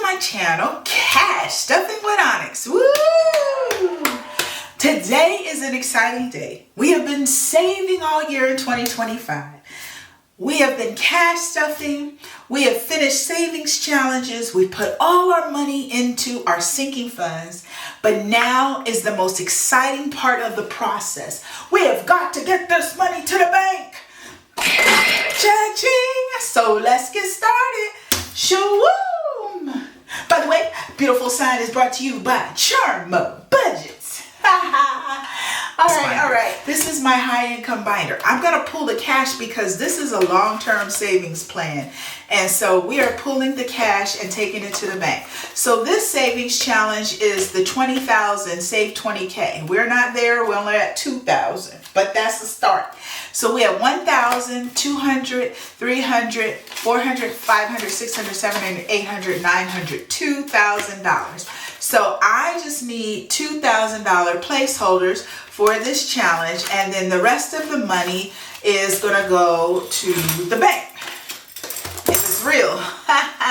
my channel, Cash Stuffing with Onyx. Woo! Today is an exciting day. We have been saving all year in 2025. We have been cash stuffing. We have finished savings challenges. We put all our money into our sinking funds. But now is the most exciting part of the process. We have got to get this money to the bank. Cha-ching! So let's get started. Shawoom! By the way, beautiful sign is brought to you by Charmo Budgets. All right. This is my high income binder. I'm going to pull the cash because this is a long-term savings plan. And so we are pulling the cash and taking it to the bank. So this savings challenge is the 20,000, save 20K. We're not there. We're only at 2,000, but that's the start. So we have 1,000, 200, 300, 400, 500, 600, 700, 800, 900, $2,000. So I just need $2,000 placeholders for this challenge, and then the rest of the money is gonna go to the bank. If it's real.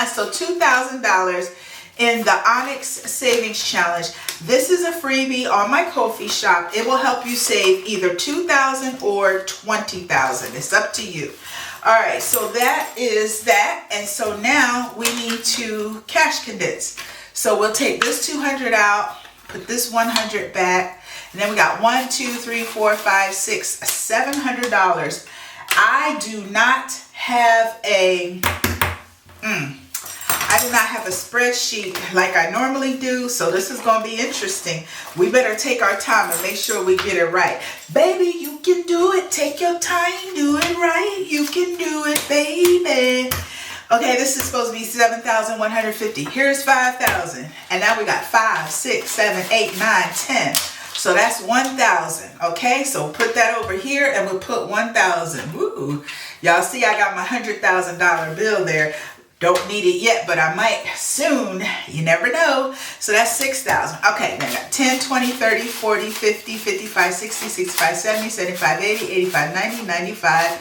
So $2,000 in the Onyx Savings Challenge. This is a freebie on my Ko-fi shop. It will help you save either $2,000 or $20,000. It's up to you. All right, so that is that. And so now we need to cash condense. So we'll take this 200 out, put this 100 back, and then we got $1, 2, 3, 4, 5, 6, $700. I do not have a spreadsheet like I normally do, so this is going to be interesting. We better take our time and make sure we get it right. Baby, you can do it. Take your time, do it right. You can do it, baby. Okay, this is supposed to be 7,150. Here's 5,000. And now we got 5, 6, 7, 8, 9, 10. So that's 1,000. Okay, so put that over here and we'll put 1,000. Woo! Y'all see I got my $100,000 bill there. Don't need it yet, but I might soon. You never know. So that's 6,000. Okay, then I got 10, 20, 30, 40, 50, 55, 60, 65, 70, 75, 80, 85, 90, 95,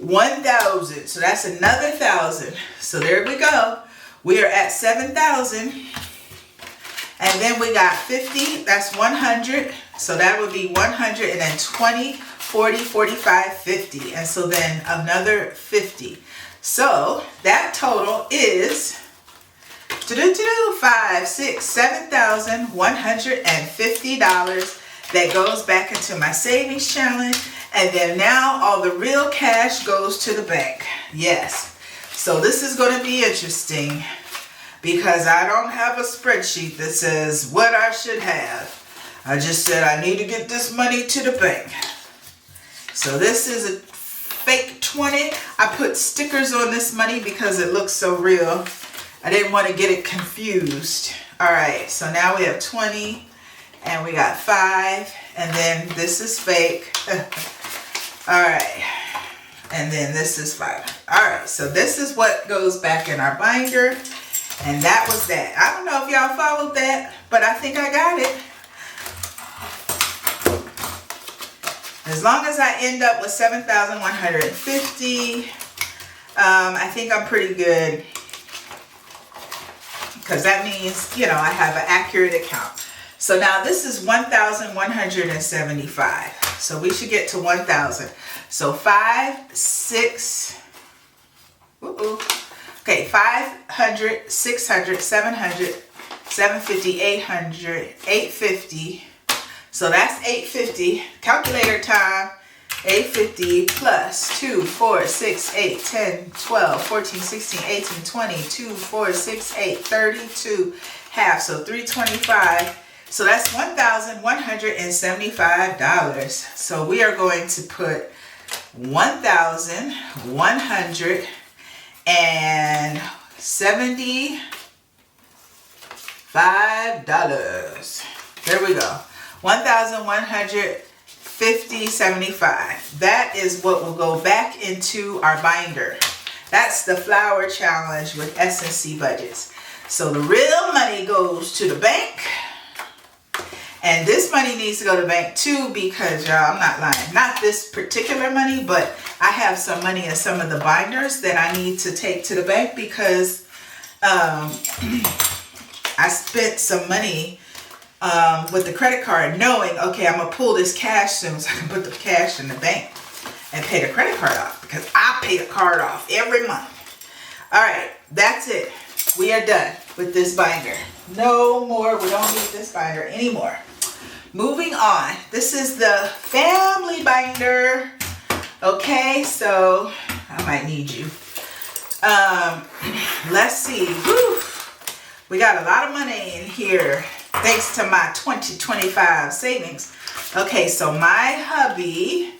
1,000. So that's another 1,000. So there we go. We are at 7,000. And then we got 50. That's 100. So that would be 100. And then 20, 40, 45, 50. And so then another 50. So that total is $7,150 that goes back into my savings challenge. And then now all the real cash goes to the bank. Yes. So this is going to be interesting because I don't have a spreadsheet that says what I should have. I just said I need to get this money to the bank. So this is a fake 20. I put stickers on this money because it looks so real. I didn't want to get it confused. All right. So now we have 20 and we got 5 and then this is fake. All right, and then this is 5. All right, so this is what goes back in our binder, and that was that. I don't know if y'all followed that, but I think I got it. As long as I end up with 7,150, I think I'm pretty good, because that means, you know, I have an accurate account. So now this is 1,175. So we should get to 1,000. So 5, 6, okay, 500, 600, 700, 750, 800, 850. So that's 850. Calculator time. 850 plus 2, 4, 6, 8, 10, 12, 14, 16, 18, 20, 2, 4, 6, 8, 32, half. So 325. So that's $1,175. So we are going to put $1,175. There we go. 1,150.75. That is what will go back into our binder. That's the flower challenge with S&C budgets. So the real money goes to the bank. And this money needs to go to the bank too because, y'all, I'm not lying. Not this particular money, but I have some money in some of the binders that I need to take to the bank because I spent some money with the credit card, knowing, okay, I'm gonna pull this cash soon so I can put the cash in the bank and pay the credit card off, because I pay the card off every month. All right, that's it. We are done with this binder. No more. We don't need this binder anymore. Moving on. This is the family binder. Okay, so I might need you. Let's see. Whew. We got a lot of money in here thanks to my 2025 savings. Okay, so my hubby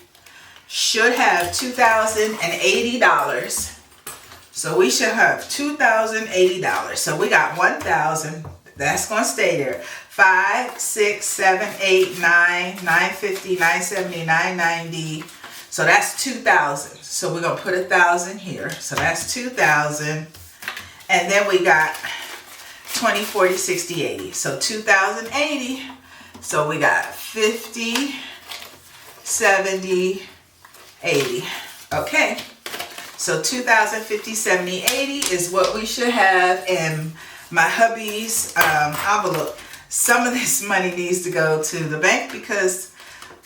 should have $2,080. So we should have $2,080. So we got $1,000. That's going to stay there. 5, 6, 7, 8, 9, 950, 970, 990. So that's 2,000. So we're going to put 1,000 here. So that's 2,000. And then we got 20, 40, 60, 80. So 2,080. So we got 50, 70, 80. Okay. So 2,050, 70, 80 is what we should have in my hubby's envelope. Some of this money needs to go to the bank because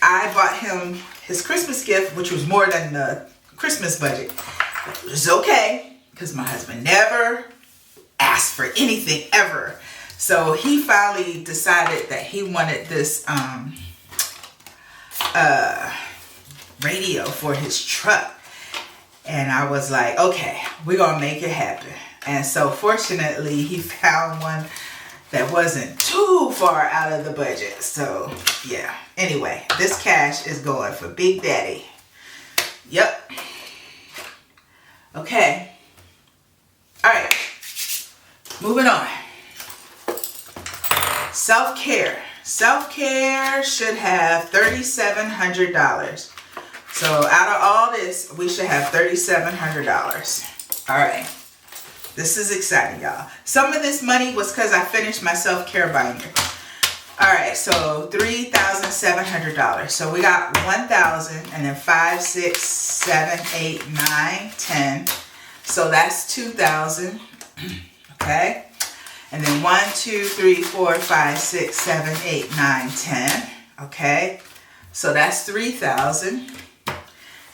I bought him his Christmas gift, which was more than the Christmas budget. It was okay because my husband never asked for anything ever. So he finally decided that he wanted this radio for his truck. And I was like, okay, we're going to make it happen. And so fortunately, he found one that wasn't too far out of the budget. So yeah, anyway, this cash is going for Big Daddy. Yep. Okay. All right. Moving on. Self-care. Self-care should have $3,700. So out of all this, we should have $3,700. All right. This is exciting, y'all. Some of this money was because I finished my self-care binder. All right, so $3,700. So we got 1,000 and then 5, 6, 7, 8, 9, 10. So that's 2,000. Okay. And then 1, 2, 3, 4, 5, 6, 7, 8, 9, 10. Okay. So that's 3,000.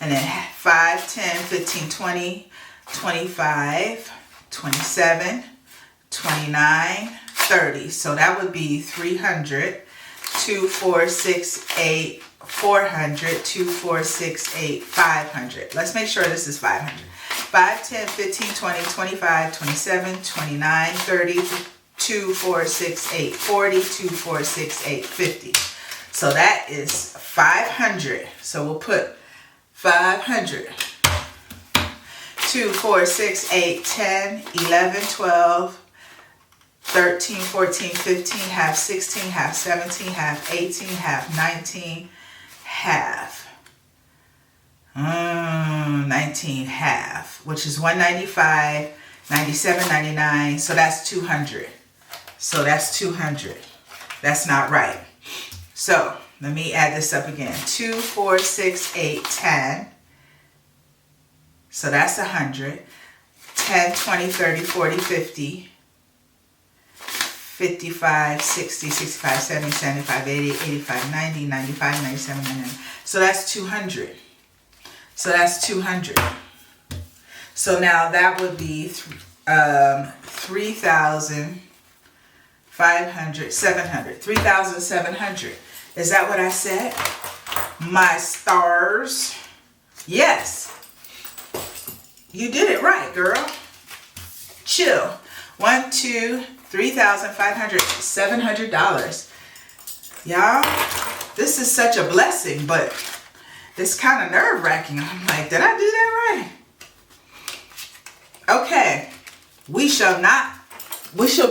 And then 5, 10, 15, 20, 25, 27, 29, 30. So that would be 300, 2, 4, 6, 8, 400, 2, 4, 6, 8, 500. Let's make sure this is 500. 5, 10, 15, 20, 25, 27, 29, 30, 2, 4, 6, 8, 40, 2, 4, 6, 8, 50. So that is 500. So we'll put 500. 2, 4, 6, 8, 10, 11, 12, 13, 14, 15, half 16, half 17, half 18, half 19, half. 19 half, which is 195, 97, 99. So that's 200. So that's 200. That's not right. So let me add this up again. 2, 4, 6, 8, 10. So that's 100. 10, 20, 30, 40, 50. 55, 60, 65, 70, 75, 80, 85, 90, 95, 97, 99. So that's 200. So that's 200. So now that would be 3,500, 700, 3,700. Is that what I said? My stars. Yes. You did it right, girl. Chill. 1, 2, $3,500, $700. Y'all, this is such a blessing, but it's kind of nerve-wracking. I'm like, did I do that right? Okay. We shall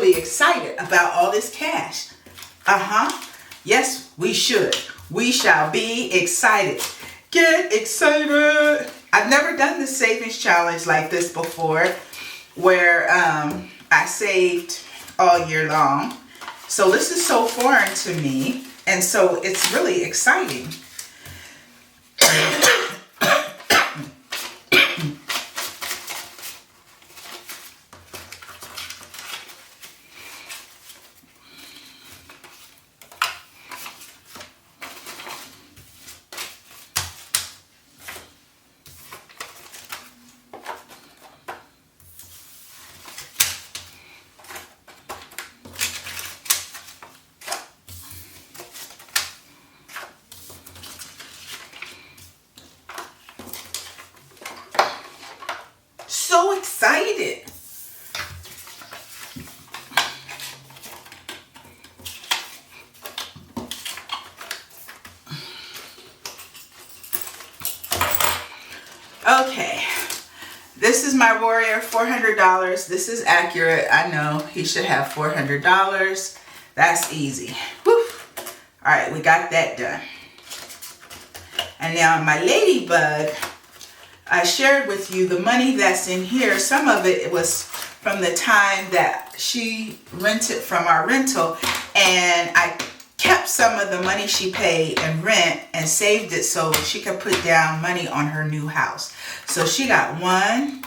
be excited about all this cash. Yes, we should. We shall be excited. Get excited. I've never done this savings challenge like this before, where I saved all year long. So this is so foreign to me, and so it's really exciting. this is my warrior, $400. This is accurate. I know he should have $400. That's easy. Woo. All right, we got that done. And now my ladybug, I shared with you the money that's in here. Some of it was from the time that she rented from our rental, and I kept some of the money she paid in rent and saved it so she could put down money on her new house. So she got $1,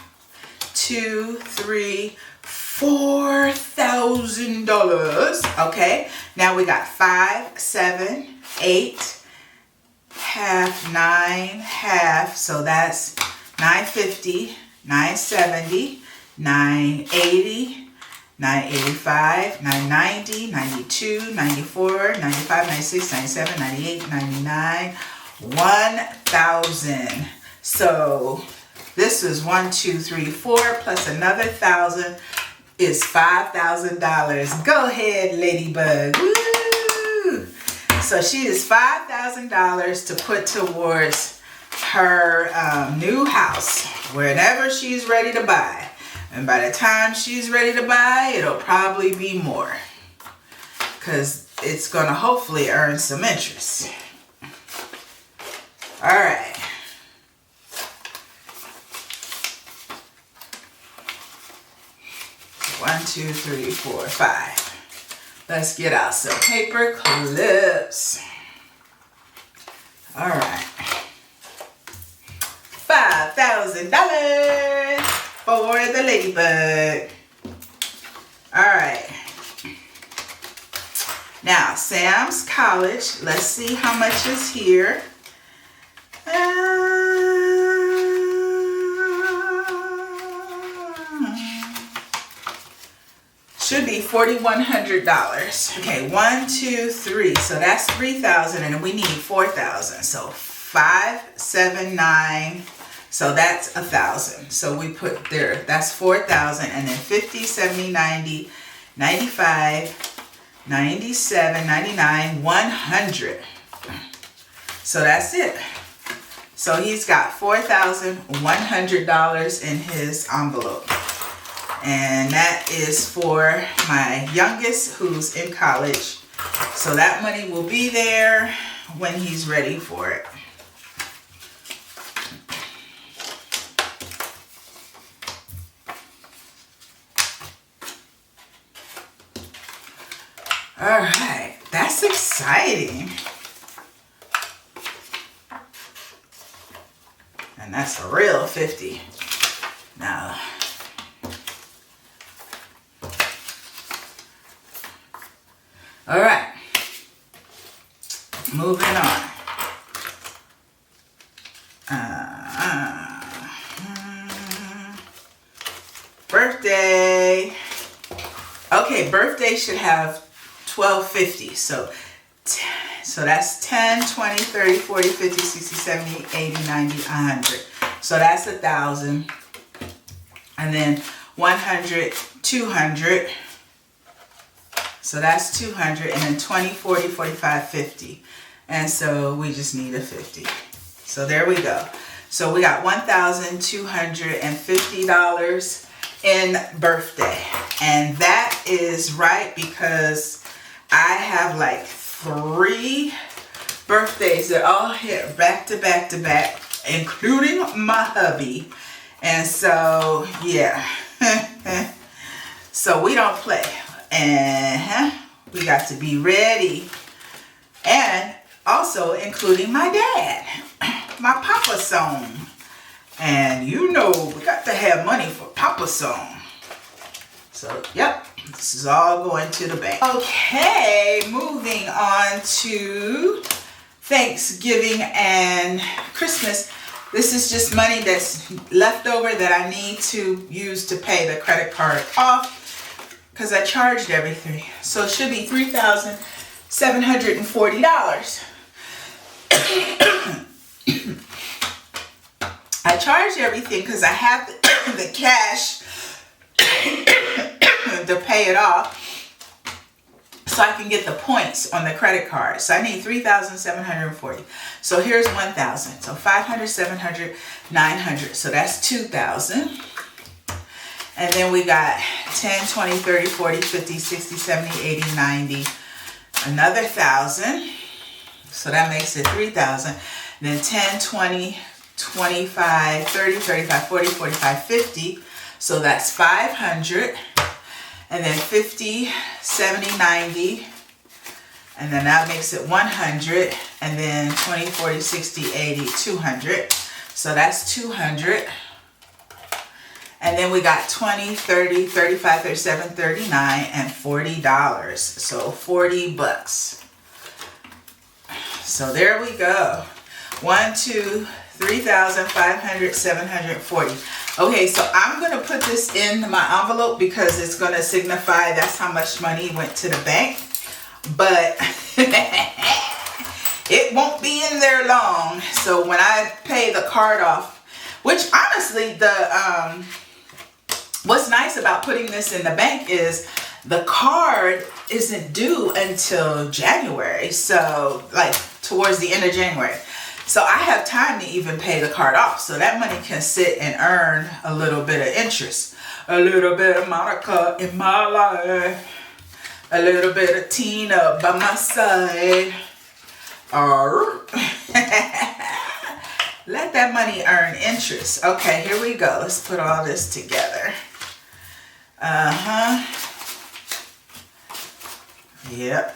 2, 3, $4,000. Okay, now we got 5, 7, 8, half, 9, half. So that's $950, $970, $980. 985, 990, 92, 94, 95, 96, 97, 98, 99, 1,000. So this is 1, 2, 3, 4 plus another 1,000 is $5,000. Go ahead, ladybug. Woo! So she is $5,000 to put towards her new house whenever she's ready to buy. And by the time she's ready to buy, it'll probably be more, because it's going to hopefully earn some interest. All right. One, 2, 3, 4, 5. Let's get out some paper clips. All right. $5,000 for the ladybug. All right. Now, Sam's college. Let's see how much is here. Should be $4,100. Okay, 1, 2, 3. So that's 3,000, and we need 4,000. So 5, 7, 9. So that's 1,000. So we put there, that's 4,000, and then 50, 70, 90, 95, 97, 99, 100. So that's it. So he's got $4,100 in his envelope. And that is for my youngest who's in college. So that money will be there when he's ready for it. All right, that's exciting. And that's a real 50. Now, all right, moving on. Birthday. Okay, birthday should have $1,250. So that's 10, 20, 30, 40, 50, 60, 70, 80, 90, 100. So that's 1,000. And then 100, 200. So that's 200. And then 20, 40, 45, 50. And so we just need a 50. So there we go. So we got $1,250 in birthday. And that is right, because I have like 3 birthdays that all hit back to back to back, including my hubby. And so, yeah. So we don't play. And we got to be ready. And also including my dad, my Papa song. And you know, we got to have money for Papa song. So, yep, this is all going to the bank. Okay, moving on to Thanksgiving and Christmas. This is just money that's left over that I need to use to pay the credit card off, because I charged everything. So it should be $3,740. I charged everything because I have the cash to pay it off. so I can get the points on the credit card. So I need 3,740. So here's 1,000. So 500, 700, 900. So that's 2,000. And then we got 10, 20, 30, 40, 50, 60, 70, 80, 90. Another 1,000. So that makes it 3,000. Then 10, 20, 25, 30, 35, 40, 45, 50. So that's 500. And then 50, 70, 90. And then that makes it 100. And then 20, 40, 60, 80, 200. So that's 200. And then we got 20, 30, 35, 37, 39, and $40. So 40 bucks. So there we go. 1, 2, 3,500, 740. Okay, so I'm going to put this in my envelope because it's going to signify that's how much money went to the bank. But it won't be in there long. So when I pay the card off, which honestly, what's nice about putting this in the bank is the card isn't due until January. So like towards the end of January. So I have time to even pay the card off. So that money can sit and earn a little bit of interest. A little bit of Monica in my life. A little bit of Tina by my side. Let that money earn interest. Okay, here we go. Let's put all this together. Yep.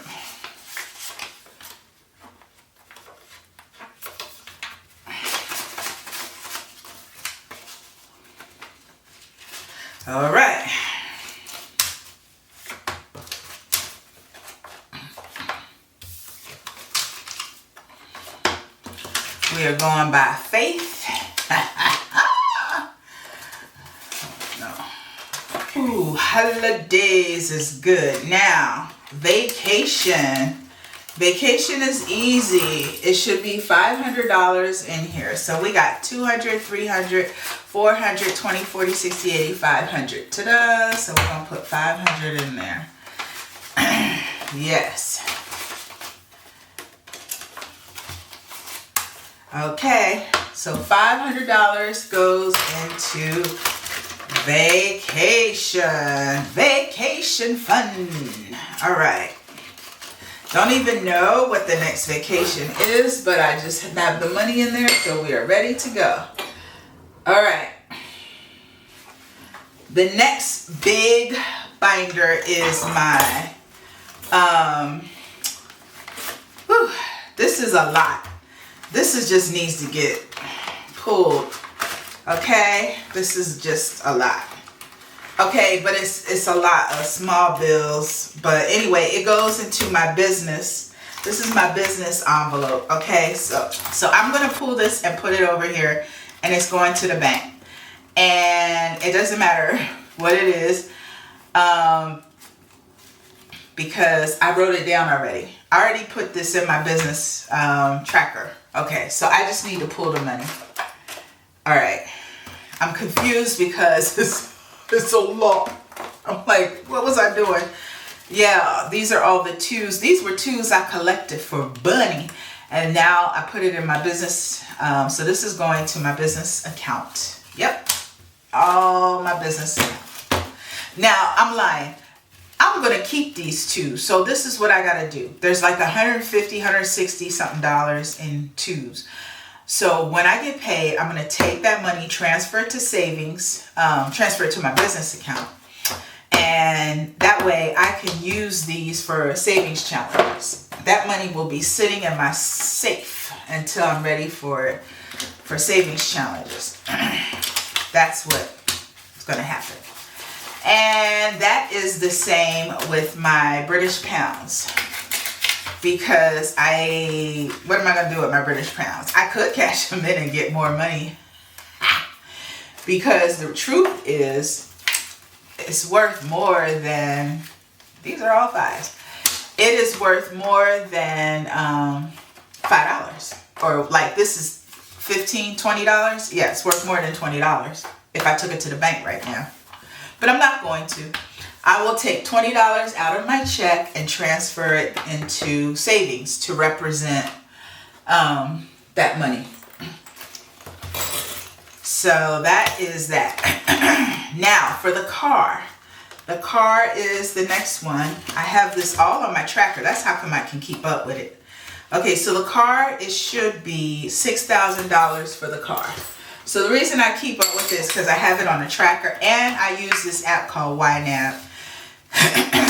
All right. We are going by faith. No. Ooh, holidays is good. Now, vacation. Vacation is easy. It should be $500 in here. So we got 200, 300, 400, 20, 40, 60, 80, 500. Ta-da! So we're going to put 500 in there. Yes. Okay. So $500 goes into vacation. Vacation fun. All right. Don't even know what the next vacation is, but I just have the money in there, so we are ready to go. All right. The next big binder is my, this is a lot. This is just needs to get pulled. Okay, this is just a lot. Okay, but it's a lot of small bills. But anyway, it goes into my business. This is my business envelope. Okay, so I'm gonna pull this and put it over here, and it's going to the bank. And it doesn't matter what it is, because I wrote it down already. I already put this in my business tracker. Okay, so I just need to pull the money. All right, I'm confused because it's a lot. I'm like, what was I doing? Yeah, these are all the twos. These were twos I collected for Bunny, and now I put it in my business. So this is going to my business account. Yep, all my business account. Now, I'm lying. I'm going to keep these twos. So this is what I got to do. There's like 150, 160 something dollars in twos. So when I get paid, I'm going to take that money, transfer it to savings, transfer it to my business account. And that way I can use these for savings challenges. That money will be sitting in my safe until I'm ready for savings challenges. That's what's going to happen. And that is the same with my British pounds. Because what am I going to do with my British pounds? I could cash them in and get more money. Because the truth is, it's worth more than, these are all fives. It is worth more than $5. Or like this is $15, $20. Yeah, it's worth more than $20 if I took it to the bank right now. But I'm not going to. I will take $20 out of my check and transfer it into savings to represent that money. So that is that. Now for the car. The car is the next one. I have this all on my tracker. That's how come I can keep up with it. Okay, so the car, it should be $6,000 for the car. So the reason I keep up with this because I have it on a tracker and I use this app called YNAB.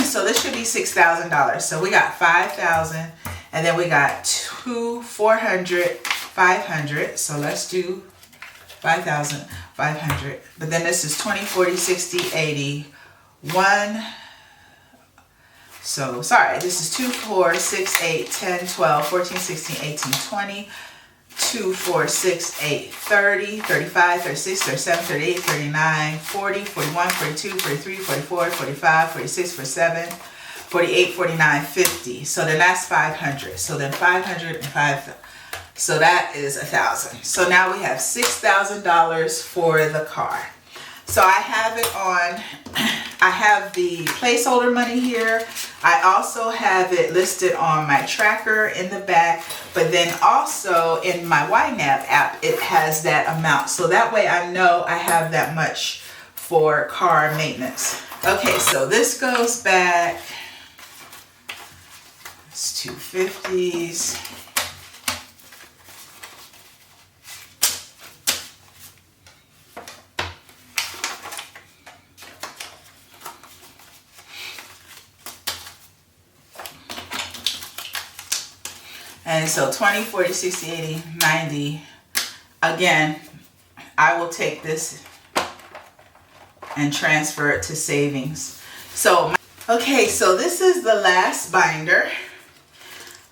So this should be $6,000. So we got $5,000 and then we got $400, $500. So let's do $5,500. But then this is 20, 40, 60, 80, 1. So sorry, this is 2, 4, 6, 8, 10, 12, 14, 16, 18, 20, 2, 4, 6, 8, 30, 35, 36, 37, 38, 39, 40, 41, 42, 43, 44, 45, 46, 47, 48, 49, 50. So then that's 500. So then 500 and 5. So that is 1,000. So now we have $6,000 for the car. So I have it on, I have the placeholder money here. I also have it listed on my tracker in the back, but then also in my YNAB app, it has that amount. So that way I know I have that much for car maintenance. Okay, so this goes back, it's 250s. And so 20, 40, 60, 80, 90. Again, I will take this and transfer it to savings. So, okay, so this is the last binder.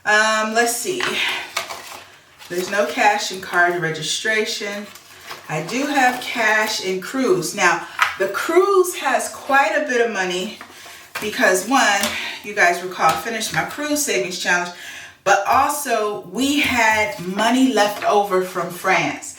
Let's see. There's no cash in card registration. I do have cash in cruise. Now, the cruise has quite a bit of money because one, you guys recall, I finished my cruise savings challenge. But also, we had money left over from France.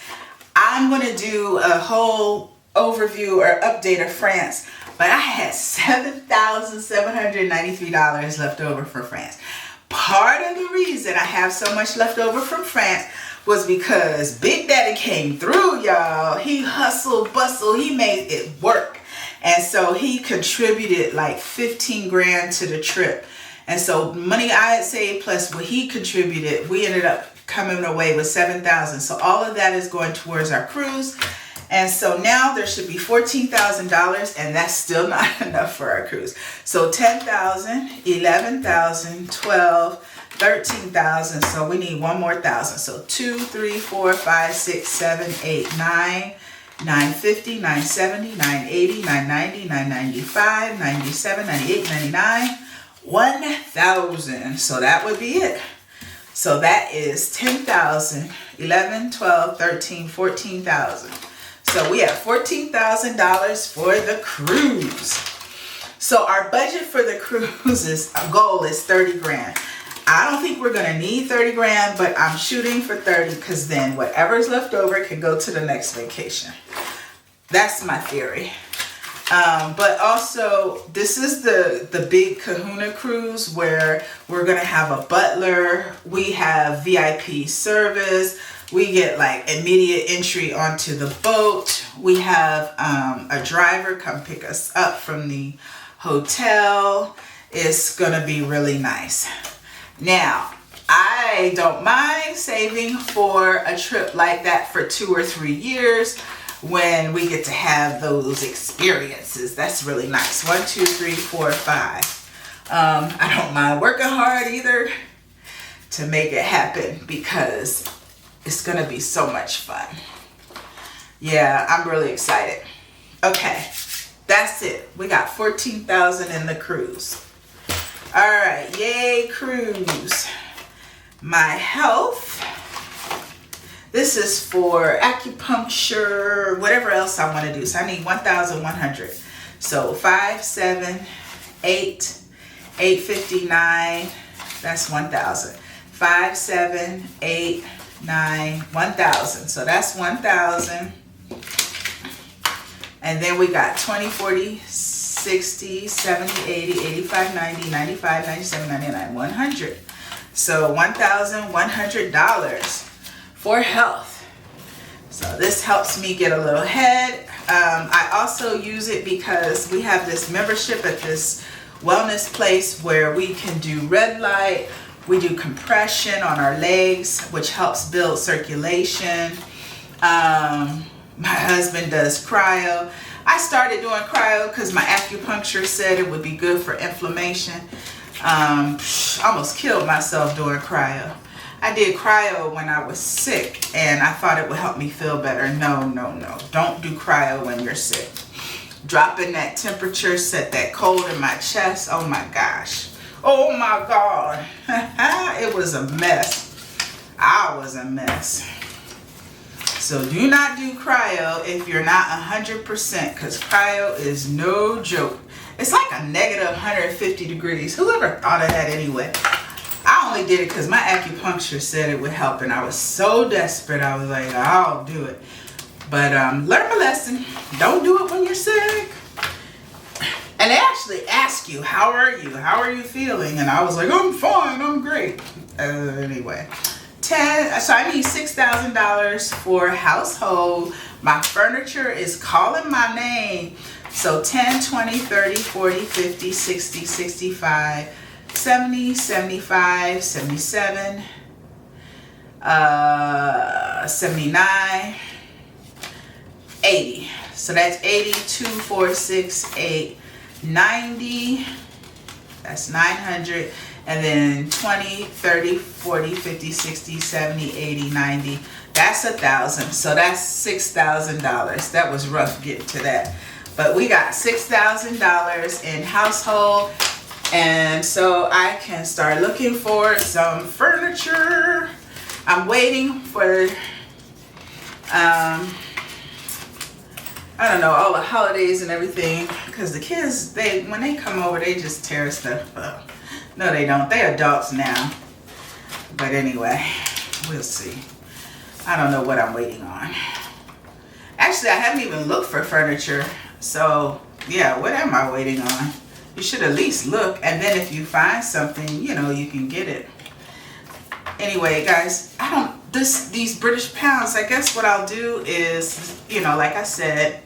I'm going to do a whole overview or update of France. But I had $7,793 left over from France. Part of the reason I have so much left over from France was because Big Daddy came through, y'all. He hustled, bustled, he made it work. And so he contributed like 15 grand to the trip. And so money I had saved plus what he contributed, we ended up coming away with $7,000. So all of that is going towards our cruise. And so now there should be $14,000 and that's still not enough for our cruise. So $10,000, $11,000, $12,000, $13,000. So we need one more thousand. So 2, 3, 4, 5, 6, 7, 8, 9, 950, 970, 980, 990, 995, 97, 98, 99. 1,000. So that would be it. So that is 10,000, 11, 12, 13, 14,000. So we have $14,000 for the cruise. So our budget for the cruise goal is 30 grand. I don't think we're going to need 30 grand, but I'm shooting for 30 because then whatever's left over can go to the next vacation. That's my theory. But also, this is the big Kahuna cruise where we're going to have a butler. We have VIP service. We get like immediate entry onto the boat. We have a driver come pick us up from the hotel. It's going to be really nice. Now, I don't mind saving for a trip like that for 2 or 3 years. When we get to have those experiences. That's really nice. 1, 2, 3, 4, 5. I don't mind working hard either to make it happen because it's going to be so much fun. Yeah, I'm really excited. Okay, that's it. We got 14,000 in the cruise. All right, yay cruise. My health. This is for acupuncture, whatever else I want to do. So I need 1,100. So 5, 7, 8, 859. That's 1,000. 5, 7, 8, 9, 1,000. So that's 1,000. And then we got 20, 40, 60, 70, 80, 85, 90, 95, 97, 99, 100. So $1,100 for health. So this helps me get a little ahead. I also use it because we have this membership at this wellness place where we can do red light. We do compression on our legs, which helps build circulation. My husband does cryo. I started doing cryo because my acupuncturist said it would be good for inflammation. Almost killed myself doing cryo. I did cryo when I was sick and I thought it would help me feel better. No. Don't do cryo when you're sick. Dropping that temperature set that cold in my chest. Oh my gosh. Oh my God. It was a mess. I was a mess. So do not do cryo if you're not 100%, because cryo is no joke. It's like a negative 150 degrees. Whoever thought of that anyway? I only did it because my acupuncturist said it would help, and I was so desperate. I was like, I'll do it. But learn my lesson. Don't do it when you're sick. And they actually ask you, how are you? How are you feeling? And I was like, I'm fine. I'm great. Anyway, so I need $6,000 for household. My furniture is calling my name. So 10, 20, 30, 40, 50, 60, 65, 70, 75, 77, 79, 80. So that's 80, 2, 4, 6, 8, 90. That's 900. And then 20, 30, 40, 50, 60, 70, 80, 90. That's 1,000. So that's $6,000. That was rough getting to that. But we got $6,000 in household. And so I can start looking for some furniture. I'm waiting for, I don't know, all the holidays and everything. Because the kids, when they come over, they just tear stuff up. No, they don't. They're adults now. But anyway, we'll see. I don't know what I'm waiting on. Actually, I haven't even looked for furniture. So, yeah, what am I waiting on? You should at least look. And then if you find something, you know, you can get it. Anyway, guys, these British pounds, I guess what I'll do is, you know, like I said,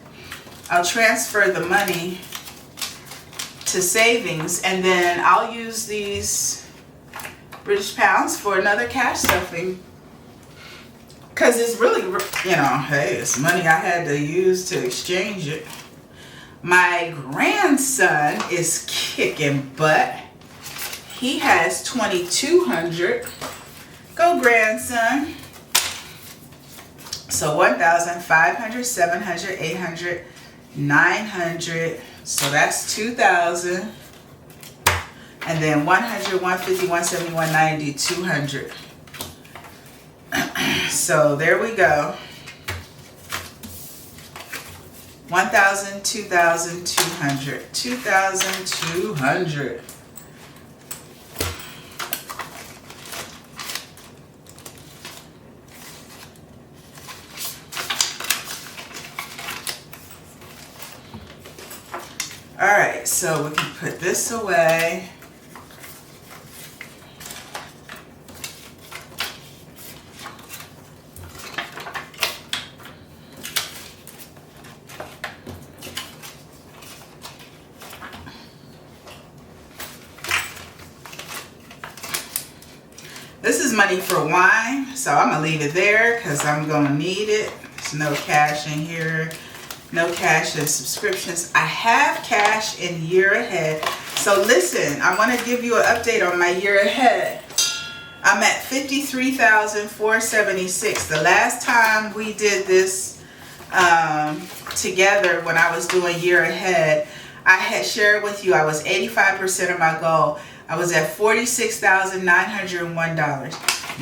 I'll transfer the money to savings, and then I'll use these British pounds for another cash stuffing, because it's really, you know, hey, it's money I had to use to exchange it. My grandson is kicking butt. He has 2,200. Go, grandson. So 1,500, 700, 800, 900. So that's 2,000. And then 100, 150, 170, 190, 200. So there we go. 1,000, 2,000, 200. 2,200. All right, so we can put this away. This is money for wine, so I'm gonna leave it there because I'm gonna need it. There's no cash in here. No cash in subscriptions. I have cash in year ahead. So listen, I want to give you an update on my year ahead. I'm at 53,476. The last time we did this together, when I was doing year ahead, I had shared with you I was 85% of my goal. I was at $46,901.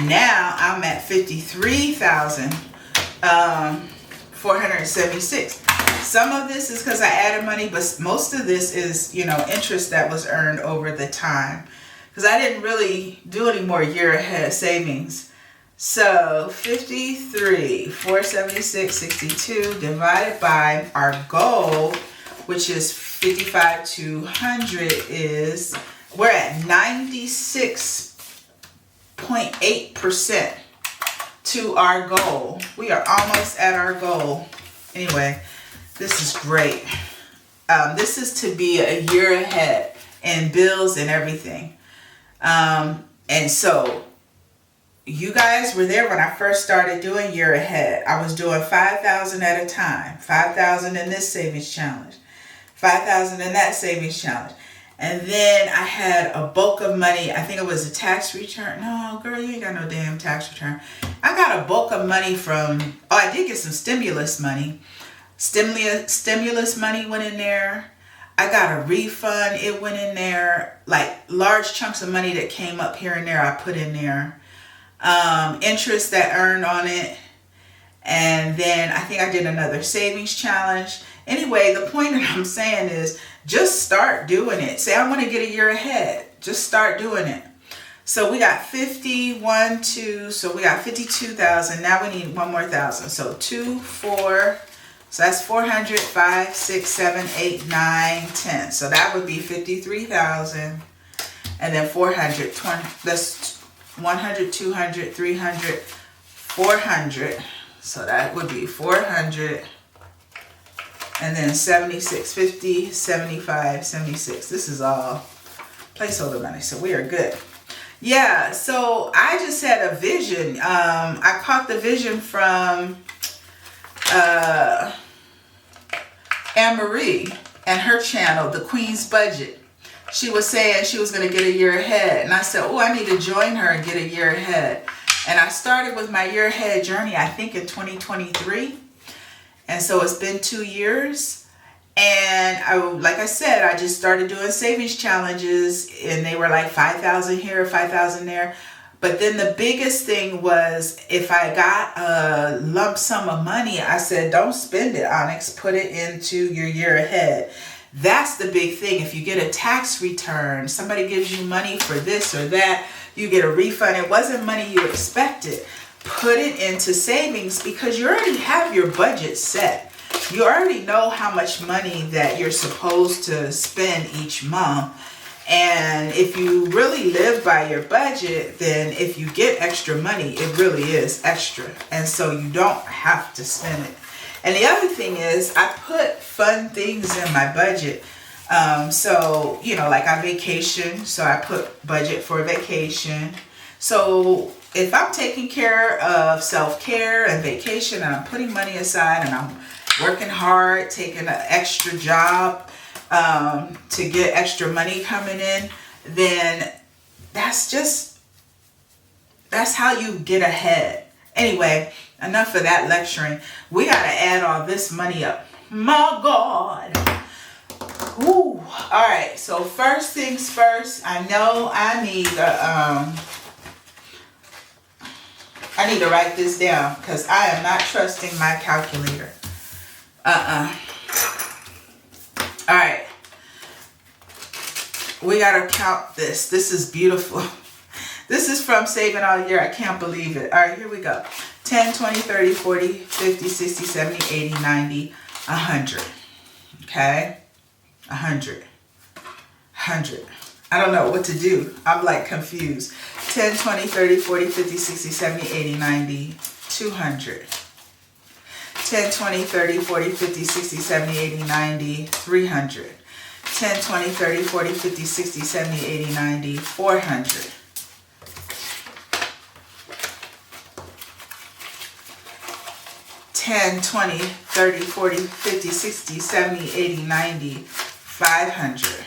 Now I'm at 53,476. Some of this is because I added money, but most of this is, you know, interest that was earned over the time. Because I didn't really do any more year ahead savings. So 53,476.62 divided by our goal, which is 55 to 100 is, we're at 96.8% to our goal. We are almost at our goal. Anyway, this is great. This is to be a year ahead in bills and everything. And so you guys were there when I first started doing year ahead. I was doing 5,000 at a time. 5,000 in this savings challenge. 5,000 in that savings challenge. And then I had a bulk of money. I think it was a tax return. No, girl, you ain't got no damn tax return. I got a bulk of money from, I did get some stimulus money. Stimulus money went in there. I got a refund. It went in there. Like large chunks of money that came up here and there, I put in there. Interest that earned on it. And then I think I did another savings challenge. Anyway, the point that I'm saying is just start doing it. Say, I want to get a year ahead. Just start doing it. So we got 51, 2. So we got 52,000. Now we need one more thousand. So 2, 4. So that's 400, 5, 6, 7, 8, 9, 10. So that would be 53,000. And then 400, 20. That's 100, 200, 300, 400. So that would be 400. And then 76, 50, 75, 76. This is all placeholder money. So we are good. Yeah, so I just had a vision. I caught the vision from Anne-Marie and her channel, The Queen's Budget. She was saying she was going to get a year ahead. And I said, oh, I need to join her and get a year ahead. And I started with my year ahead journey, I think in 2023. And so it's been 2 years. And like I said, I just started doing savings challenges. And they were like 5,000 here, 5,000 there. But then the biggest thing was if I got a lump sum of money, I said, don't spend it, Onyx. Put it into your year ahead. That's the big thing. If you get a tax return, somebody gives you money for this or that, you get a refund. It wasn't money you expected. Put it into savings because you already have your budget set. You already know how much money that you're supposed to spend each month. And if you really live by your budget, then if you get extra money, it really is extra. And so you don't have to spend it. And the other thing is I put fun things in my budget. So, you know, like I vacation. So I put budget for vacation. So if I'm taking care of self-care and vacation and I'm putting money aside and I'm working hard, taking an extra job to get extra money coming in, then that's how you get ahead. Anyway, enough of that lecturing. We got to add all this money up. My God. Ooh. All right. So first things first, I know I need to write this down because I am not trusting my calculator. All right. We got to count this. This is beautiful. This is from Saving All Year. I can't believe it. All right, here we go. 10, 20, 30, 40, 50, 60, 70, 80, 90, 100. Okay? 100. 100. I don't know what to do. I'm like confused. 10, 20, 30, 40, 50, 60, 70, 80, 90, 200. 10, 20, 30, 40, 50, 60, 70, 80, 90, 300. 10, 20, 30, 40, 50, 60, 70, 80, 90, 400. 10, 20, 30, 40, 50, 60, 70, 80, 90, 500.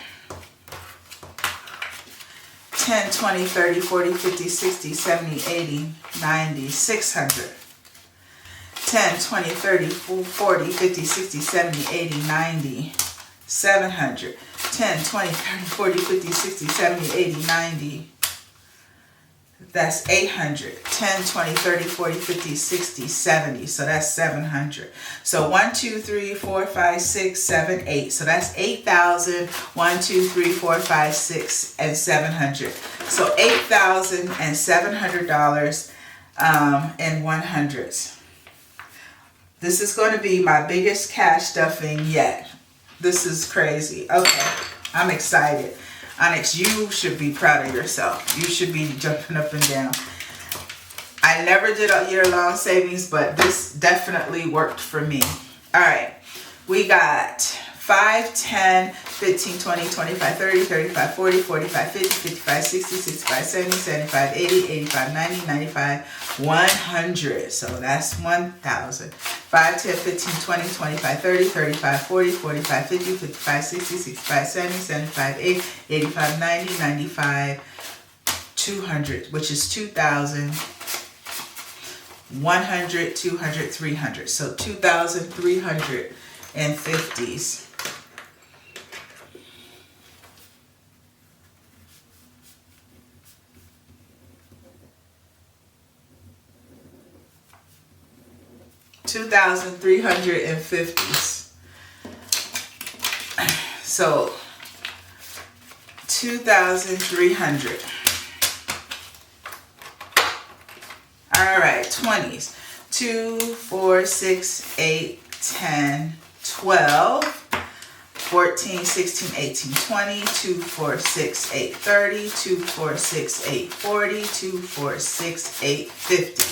10, 20, 30, 40, 50, 60, 70, 80, 90, 600. 10, 20, 30, 40, 50, 60, 70, 80, 90, 700. 10, 20, 30, 40, 50, 60, 70, 80, 90. That's 800. 10, 20, 30, 40, 50, 60, 70. So that's 700. So 1, 2, 3, 4, 5, 6, 7, 8. So that's 8,000. 1, 2, 3, 4, 5, 6, and 700. So $8,700 in 100s. This is going to be my biggest cash stuffing yet. This is crazy. Okay, I'm excited. Onyx, you should be proud of yourself. You should be jumping up and down. I never did a year-long savings, but this definitely worked for me. All right, we got 5, 10, 15, 20, 25, 30, 35, 40, 45, 50, 55, 60, 65, 70, 75, 80, 85, 90, 95, 100. So that's 1,000. 5, 10, 15, 20, 25, 30, 35, 40, 45, 50, 55, 60, 65, 70, 75, 80, 85, 90, 95, 200, which is 2,000. 100, 200, 300. So 2,350s. $2,350s. So 2,300. All right, 20s. 2, 4, 6, 8, 10, 12, 14, 16, 18, 20, 2, 4, 6, 8, 30, 2, 4, 6, 8, 40, 2, 4, 6, 8, 50.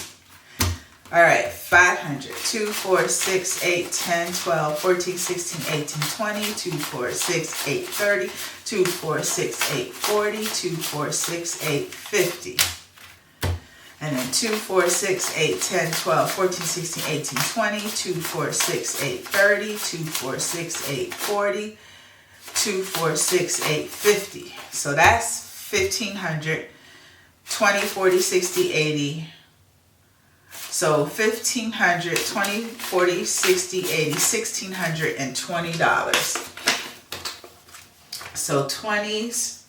All right, 500. 2, 4, 6, 8, 10, 12, 14, 16, 18, 20, 2, 4, 6, 8, 30, 2, 4, 6, 8, 40, 2, 4, 6, 8, 50. And then 2, 4, 6, 8, 10, 12, 14, 16, 18, 20, 2, 4, 6, 8, 30, 2, 4, 6, 8, 40, 2, 4, 6, 8, 50. So that's 1,500, 20, 40, 60, 80. So 1,500, 20, 40, 60, 80, $1,620. So 20s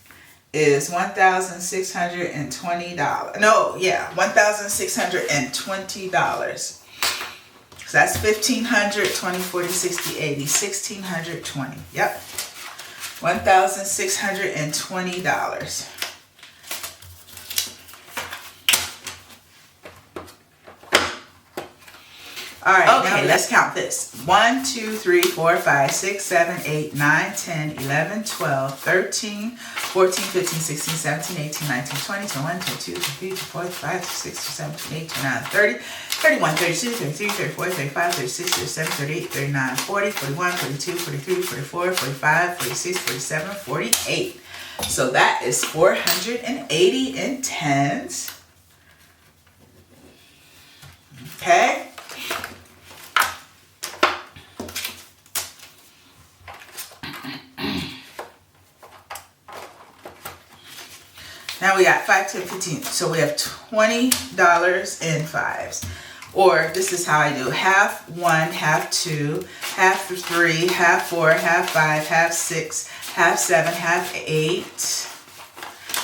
is $1,620. No, yeah, $1,620. So that's 1,500, 20, 40, 60, 80, 1,620. Yep. $1,620. All right, okay, now let's count this. 1, 2, 3, 4, 5, 6, 7, 8, 9, 10, 11, 12, 13, 14, 15, 16, 17, 18, 19, 20, 21, 22, 23, 24, 25, 26, 27, 28, 29, 30, 31, 32, 33, 34, 35, 36, 37, 38, 39, 40, 41, 42, 43, 44, 45, 46, 47, 48. So that is 480 in tens. Okay. Now we got 5, 10, 15. So we have $20 in fives. Or this is how I do. Half 1, half 2, half 3, half 4, half 5, half 6, half 7, half 8,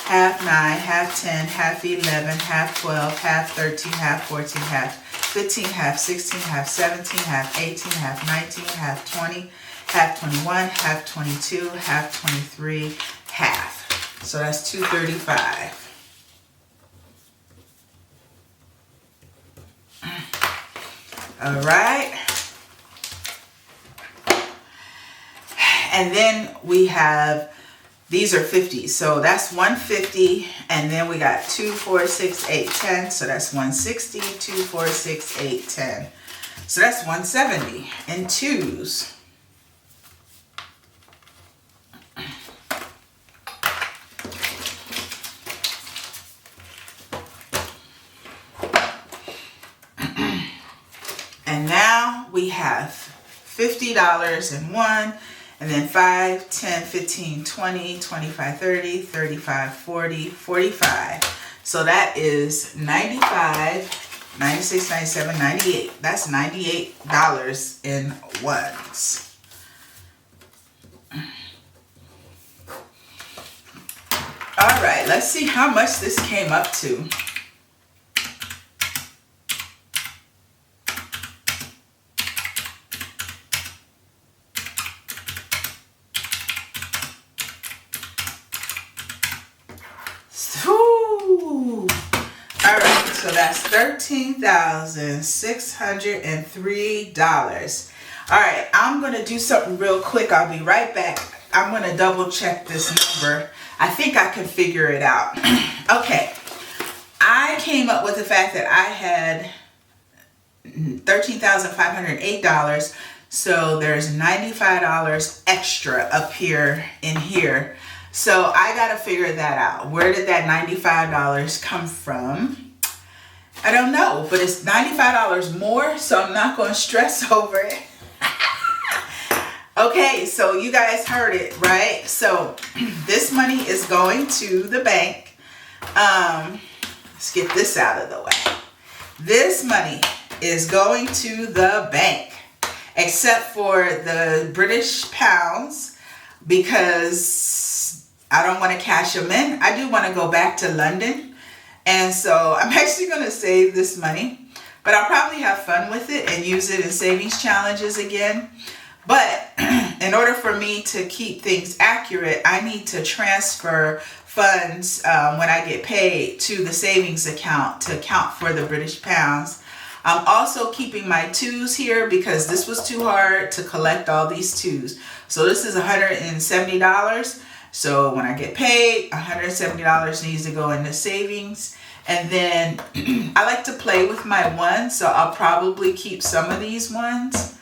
half 9, half 10, half 11, half 12, half 13, half 14, half 15, half 16, half 17, half 18, half 19, half 20, half 21, half 22, half 23, half. So that's 235. All right. And then we have, these are 50s. So that's 150. And then we got 2, 4, 6, 8, 10. So that's 160. 2, 4, 6, 8, 10. So that's 170 in twos. And now we have $50 in one, and then 5, 10, 15, 20, 25, 30, 35, 40, 45. So that is 95, 96, 97, 98. That's $98 in ones. All right, let's see how much this came up to. So that's $13,603. All right, I'm going to do something real quick. I'll be right back. I'm going to double check this number. I think I can figure it out. Okay. I came up with the fact that I had $13,508. So there's $95 extra up here in here. So I got to figure that out. Where did that $95 come from? I don't know, but it's $95 more, so I'm not going to stress over it. Okay, so you guys heard it, right? So this money is going to the bank. Let's get this out of the way. This money is going to the bank, except for the British pounds, because I don't want to cash them in. I do want to go back to London. And so I'm actually going to save this money, but I'll probably have fun with it and use it in savings challenges again. But in order for me to keep things accurate, I need to transfer funds when I get paid to the savings account to account for the British pounds. I'm also keeping my twos here because this was too hard to collect all these twos. So this is $170. So when I get paid, $170 needs to go into savings. And then I like to play with my ones, so I'll probably keep some of these ones,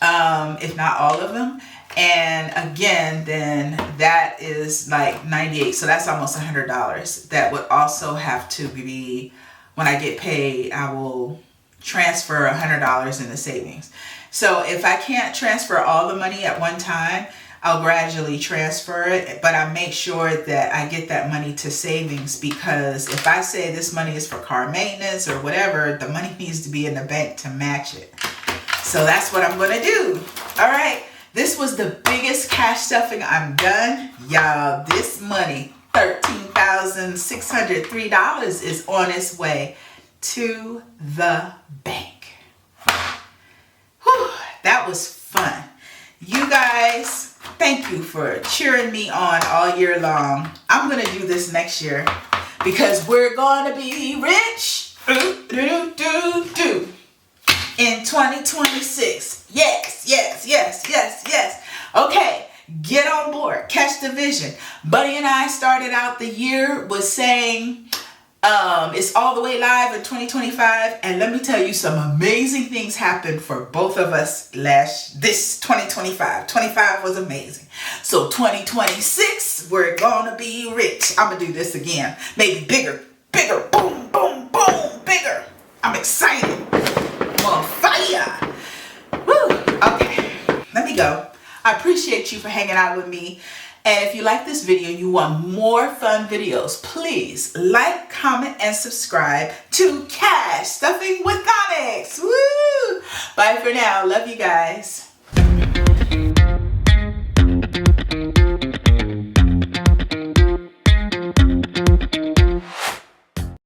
if not all of them. And again, then that is like 98. So that's almost $100. That would also have to be, when I get paid, I will transfer $100 into savings. So if I can't transfer all the money at one time, I'll gradually transfer it, but I make sure that I get that money to savings, because if I say this money is for car maintenance or whatever, the money needs to be in the bank to match it. So that's what I'm going to do. All right. This was the biggest cash stuffing I'm done. Y'all, this money, $13,603, is on its way to the bank. Whew, that was fun. You guys, thank you for cheering me on all year long. I'm going to do this next year because we're going to be rich in 2026. Yes, yes, yes, yes, yes. Okay, get on board. Catch the vision. Buddy and I started out the year with saying it's all the way live in 2025, and let me tell you, some amazing things happened for both of us this 2025. 25 was amazing. So 2026, we're gonna be rich. I'm gonna do this again, maybe bigger, boom, boom, boom, bigger. I'm excited. I'm on fire. Woo. Okay, let me go. I appreciate you for hanging out with me. And if you like this video and you want more fun videos, please like, comment, and subscribe to Cash Stuffing with Comics. Woo! Bye for now. Love you guys.